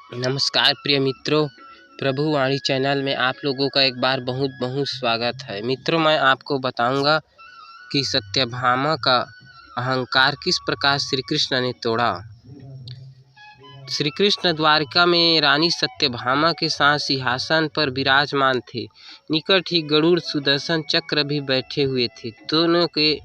नमस्कार प्रिय मित्रों, प्रभु वाणी चैनल में आप लोगों का एक बार बहुत बहुत स्वागत है। मित्रों, मैं आपको बताऊंगा कि सत्यभामा का अहंकार किस प्रकार श्री कृष्ण ने तोड़ा। श्री कृष्ण द्वारिका में रानी सत्यभामा के साथ सिंहासन पर विराजमान थे। निकट ही गरुड़ सुदर्शन चक्र भी बैठे हुए थे। दोनों के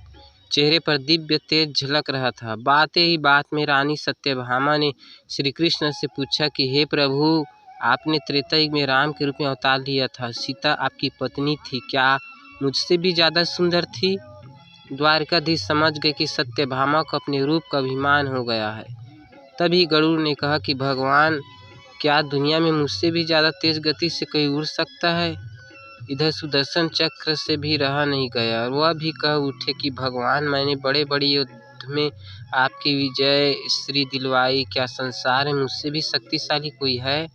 चेहरे पर दिव्य तेज झलक रहा था। बातें ही बात में रानी सत्यभामा ने श्री कृष्ण से पूछा कि हे प्रभु, आपने त्रेता युग में राम के रूप में अवतार लिया था। सीता आपकी पत्नी थी, क्या मुझसे भी ज़्यादा सुंदर थी? द्वारकाधीश समझ गए कि सत्यभामा को अपने रूप का अभिमान हो गया है। तभी गरुड़ ने कहा कि भगवान, क्या दुनिया में मुझसे भी ज़्यादा तेज गति से कोई उड़ सकता है? इधर सुदर्शन चक्र से भी रहा नहीं गया और वह भी कह उठे कि भगवान, मैंने बड़े बड़े युद्ध में आपकी विजय श्री दिलवाई, क्या संसार में मुझसे भी शक्तिशाली कोई है?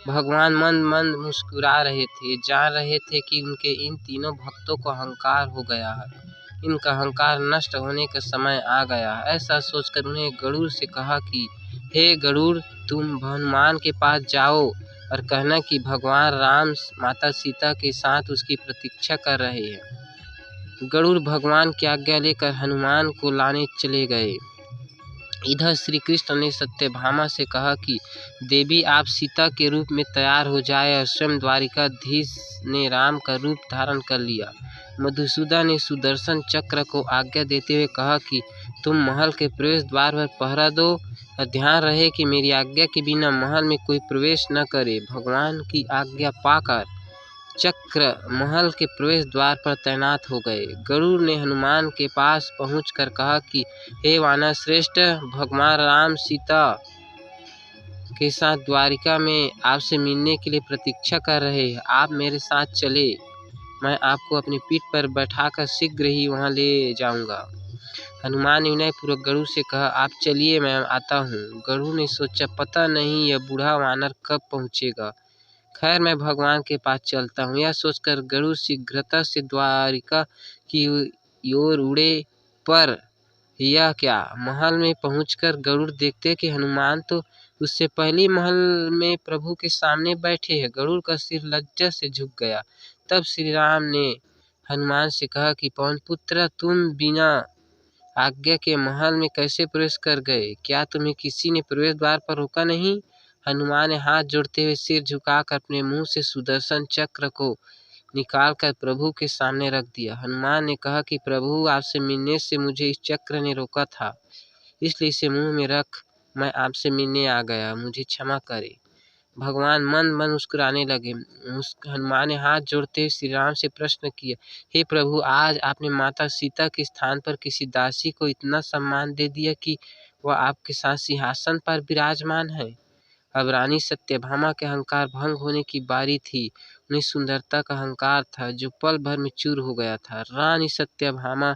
भगवान मंद मंद मुस्कुरा रहे थे, जान रहे थे कि उनके इन तीनों भक्तों को अहंकार हो गया है। इनका अहंकार नष्ट होने का समय आ गया है। ऐसा सोचकर उन्हें गरुड़ से कहा कि हे गरुड़, तुम हनुमान के पास जाओ और कहना कि भगवान राम माता सीता के साथ उसकी प्रतीक्षा कर रहे हैं। गरुड़ भगवान की आज्ञा लेकर हनुमान को लाने चले गए। इधर श्री कृष्ण ने सत्यभामा से कहा कि देवी, आप सीता के रूप में तैयार हो जाए और स्वयं द्वारिकाधीश ने राम का रूप धारण कर लिया। मधुसूदन ने सुदर्शन चक्र को आज्ञा देते हुए कहा कि तुम महल के प्रवेश द्वार पर पहरा दो और ध्यान रहे कि मेरी आज्ञा के बिना महल में कोई प्रवेश न करे। भगवान की आज्ञा पाकर चक्र महल के प्रवेश द्वार पर तैनात हो गए। गरुड़ ने हनुमान के पास पहुंचकर कहा कि हे वानर श्रेष्ठ, भगवान राम सीता के साथ द्वारिका में आपसे मिलने के लिए प्रतीक्षा कर रहे हैं। आप मेरे साथ चले, मैं आपको अपनी पीठ पर बैठाकर शीघ्र ही वहां ले जाऊंगा। हनुमान ने विनयपूर्वक गरुड़ से कहा, आप चलिए, मैं आता हूँ। गरुड़ ने सोचा, पता नहीं यह बूढ़ा वानर कब पहुँचेगा। खैर, मैं भगवान के पास चलता हूँ। यह सोचकर गरुड़ शीघ्रता से द्वारिका की ओर उड़े। पर यह क्या, महल में पहुंचकर गरुड़ देखते कि हनुमान तो उससे पहले महल में प्रभु के सामने बैठे हैं। गरुड़ का सिर लज्जा से झुक गया। तब श्री राम ने हनुमान से कहा कि पवन पुत्र, तुम बिना आज्ञा के महल में कैसे प्रवेश कर गए? क्या तुम्हें किसी ने प्रवेश द्वार पर रोका नहीं? हनुमान ने हाथ जोड़ते हुए सिर झुकाकर अपने मुंह से सुदर्शन चक्र को निकालकर प्रभु के सामने रख दिया। हनुमान ने कहा कि प्रभु, आपसे मिलने से मुझे इस चक्र ने रोका था, इसलिए इसे मुंह में रख मैं आपसे मिलने आ गया, मुझे क्षमा करे। भगवान मन मन मुस्कुराने लगे। हनुमान ने हाथ जोड़ते हुए श्री राम से प्रश्न किया, हे प्रभु, आज आपने माता सीता के स्थान पर किसी दासी को इतना सम्मान दे दिया कि वह आपके साथ सिंहासन पर विराजमान है। अब रानी सत्यभामा के अहंकार भंग होने की बारी थी। उन्हें सुंदरता का अहंकार था जो पल भर में चूर हो गया था। रानी सत्यभामा,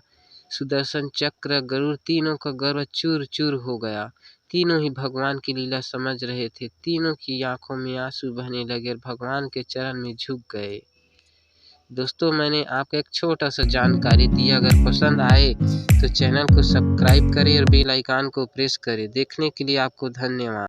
सुदर्शन चक्र, गरुड़, तीनों का गर्व चूर चूर हो गया। तीनों ही भगवान की लीला समझ रहे थे। तीनों की आंखों में आंसू बहने लगे और भगवान के चरण में झुक गए। दोस्तों, मैंने आपको एक छोटा सा जानकारी दी। अगर पसंद आए तो चैनल को सब्सक्राइब करें और बेल आइकन को प्रेस करें। देखने के लिए आपको धन्यवाद।